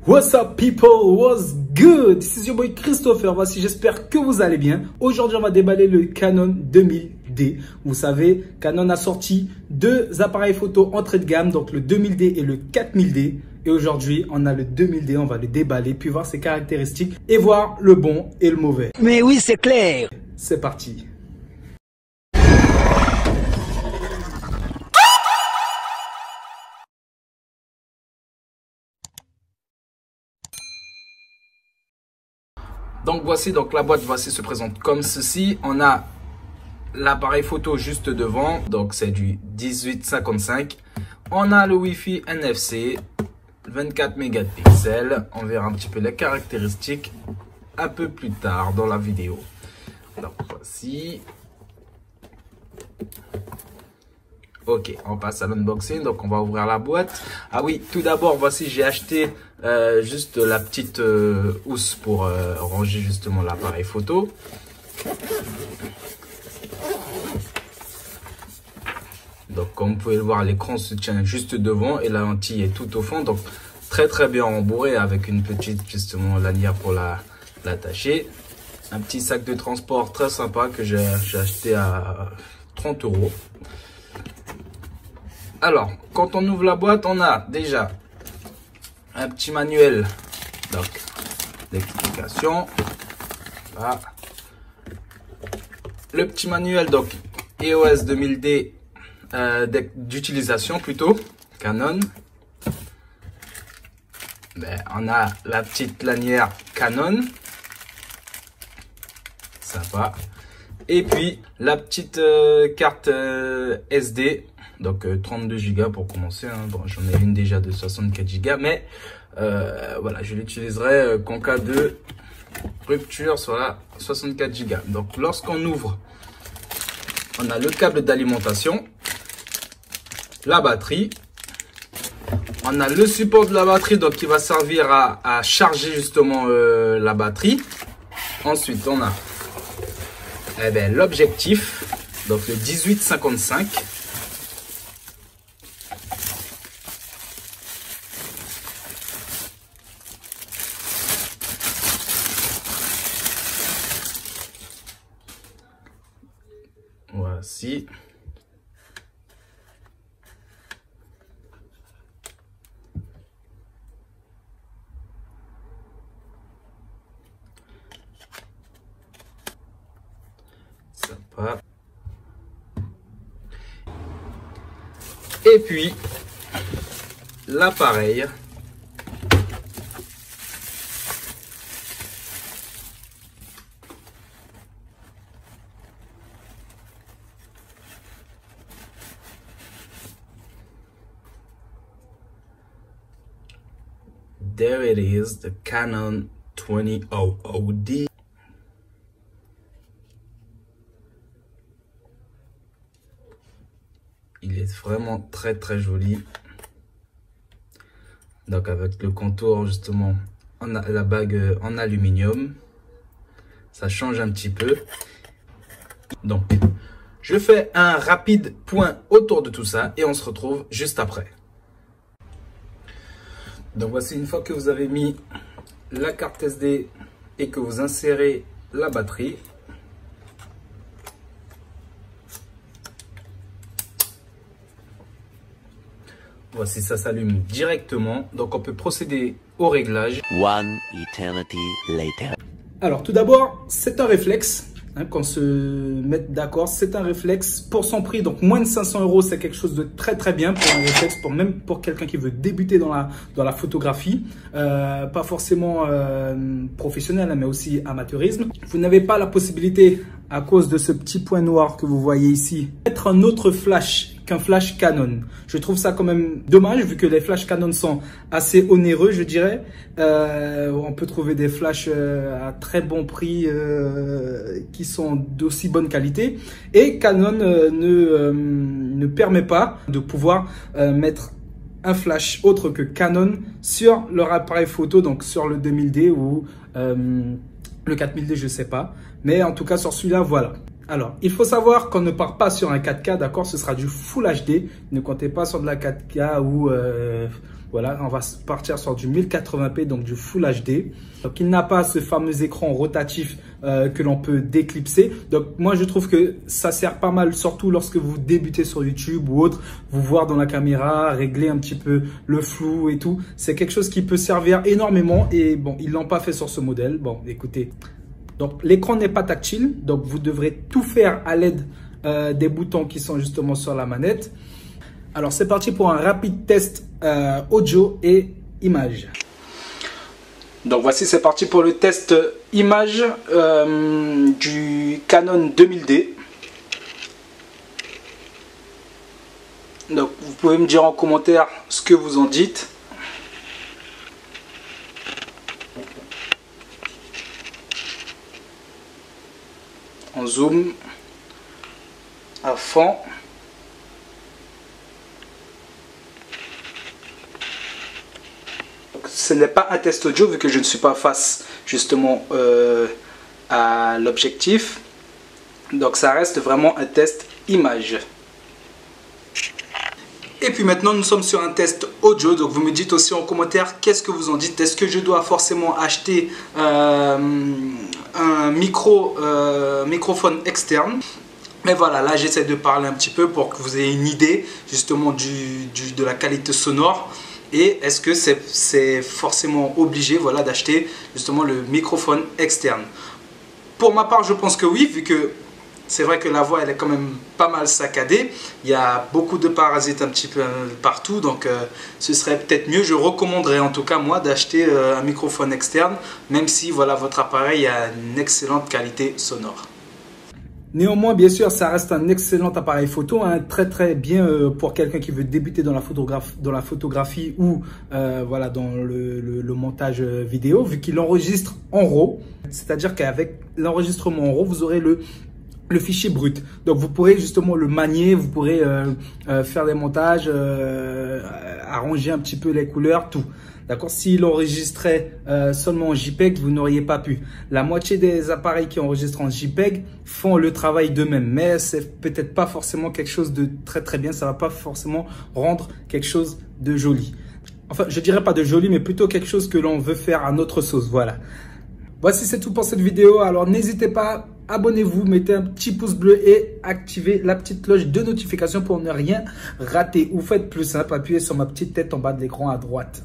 What's up people, what's good? This is your boy Christopher, voici, j'espère que vous allez bien. Aujourd'hui on va déballer le Canon 2000D. Vous savez, Canon a sorti deux appareils photo entrée de gamme, donc le 2000D et le 4000D. Et aujourd'hui on a le 2000D, on va le déballer, puis voir ses caractéristiques et voir le bon et le mauvais. Mais oui, c'est clair. C'est parti. Donc voici, la boîte se présente comme ceci. On a l'appareil photo juste devant, donc c'est du 1855. On a le Wi-Fi NFC, 24 mégapixels. On verra un petit peu les caractéristiques un peu plus tard dans la vidéo. Donc voici. Ok, on passe à l'unboxing, donc on va ouvrir la boîte. Ah oui, tout d'abord, voici, j'ai acheté juste la petite housse pour ranger justement l'appareil photo. Donc comme vous pouvez le voir, l'écran se tient juste devant et la lentille est tout au fond. Donc très bien rembourré avec une petite justement lanière pour l'attacher. Un petit sac de transport très sympa que j'ai acheté à 30 €. Alors, quand on ouvre la boîte, on a déjà un petit manuel d'explication. Voilà. Le petit manuel donc EOS 2000D d'utilisation plutôt, Canon. On a la petite lanière Canon. Sympa. Et puis la petite carte SD. Donc 32 Go pour commencer, hein. Bon, j'en ai une déjà de 64 Go, mais voilà, je l'utiliserai qu'en cas de rupture sur la 64 Go. Donc lorsqu'on ouvre, on a le câble d'alimentation, la batterie, on a le support de la batterie donc qui va servir à charger justement la batterie. Ensuite on a l'objectif, donc le 1855. Voici. Sympa. Et puis l'appareil. There it is, the Canon 2000D. Il est vraiment très joli. Donc avec le contour justement, on a la bague en aluminium. Ça change un petit peu. Donc je fais un rapide point autour de tout ça et on se retrouve juste après. Donc voici, une fois que vous avez mis la carte SD et que vous insérez la batterie. Voici, ça s'allume directement. Donc on peut procéder au réglage. One eternity later. Alors tout d'abord, c'est un réflexe. Qu'on se mette d'accord, c'est un réflexe pour son prix, donc moins de 500 €, c'est quelque chose de très bien pour un réflexe, même pour quelqu'un qui veut débuter dans la photographie, pas forcément professionnel, mais aussi amateurisme. Vous n'avez pas la possibilité, à cause de ce petit point noir que vous voyez ici, mettre un autre flash qu'un flash Canon. Je trouve ça quand même dommage, vu que les flashs Canon sont assez onéreux, je dirais. On peut trouver des flashs à très bon prix qui sont d'aussi bonne qualité. Et Canon ne permet pas de pouvoir mettre un flash autre que Canon sur leur appareil photo, donc sur le 2000D ou le 4000D, je sais pas. Mais en tout cas, sur celui-là, voilà. Alors, il faut savoir qu'on ne part pas sur un 4K, d'accord? Ce sera du Full HD. Ne comptez pas sur de la 4K ou Voilà, on va partir sur du 1080p, donc du Full HD. Donc il n'a pas ce fameux écran rotatif que l'on peut déclipser. Donc moi je trouve que ça sert pas mal, surtout lorsque vous débutez sur YouTube ou autre, vous voir dans la caméra, régler un petit peu le flou et tout. C'est quelque chose qui peut servir énormément et bon, ils l'ont pas fait sur ce modèle. Bon, écoutez. Donc l'écran n'est pas tactile, donc vous devrez tout faire à l'aide des boutons qui sont justement sur la manette. Alors c'est parti pour un rapide test audio et image. Donc voici, c'est parti pour le test image du Canon 2000D. Donc vous pouvez me dire en commentaire ce que vous en dites. On zoom à fond. Ce n'est pas un test audio vu que je ne suis pas face justement à l'objectif. Donc ça reste vraiment un test image. Et puis maintenant nous sommes sur un test audio. Donc vous me dites aussi en commentaire qu'est-ce que vous en dites. Est-ce que je dois forcément acheter un microphone externe? Mais voilà, là j'essaie de parler un petit peu pour que vous ayez une idée justement de la qualité sonore. Et est-ce que c'est forcément obligé, voilà, d'acheter justement le microphone externe? Pour ma part, je pense que oui, vu que c'est vrai que la voix elle est quand même pas mal saccadée. Il y a beaucoup de parasites un petit peu partout, donc ce serait peut-être mieux. Je recommanderais en tout cas moi d'acheter un microphone externe, même si voilà, votre appareil a une excellente qualité sonore. Néanmoins, bien sûr, ça reste un excellent appareil photo, hein, très bien pour quelqu'un qui veut débuter dans la photographie ou voilà, dans le montage vidéo, vu qu'il enregistre en RAW. C'est-à-dire qu'avec l'enregistrement en RAW, vous aurez le fichier brut. Donc vous pourrez justement le manier, vous pourrez faire des montages, arranger un petit peu les couleurs, tout. D'accord. S'il enregistrait seulement en JPEG, vous n'auriez pas pu. La moitié des appareils qui enregistrent en JPEG font le travail d'eux-mêmes, mais c'est peut-être pas forcément quelque chose de très bien. Ça va pas forcément rendre quelque chose de joli. Enfin, je dirais pas de joli, mais plutôt quelque chose que l'on veut faire à notre sauce. Voilà. Voici, c'est tout pour cette vidéo. Alors n'hésitez pas, abonnez-vous, mettez un petit pouce bleu et activez la petite cloche de notification pour ne rien rater. Ou faites plus simple, appuyez sur ma petite tête en bas de l'écran à droite.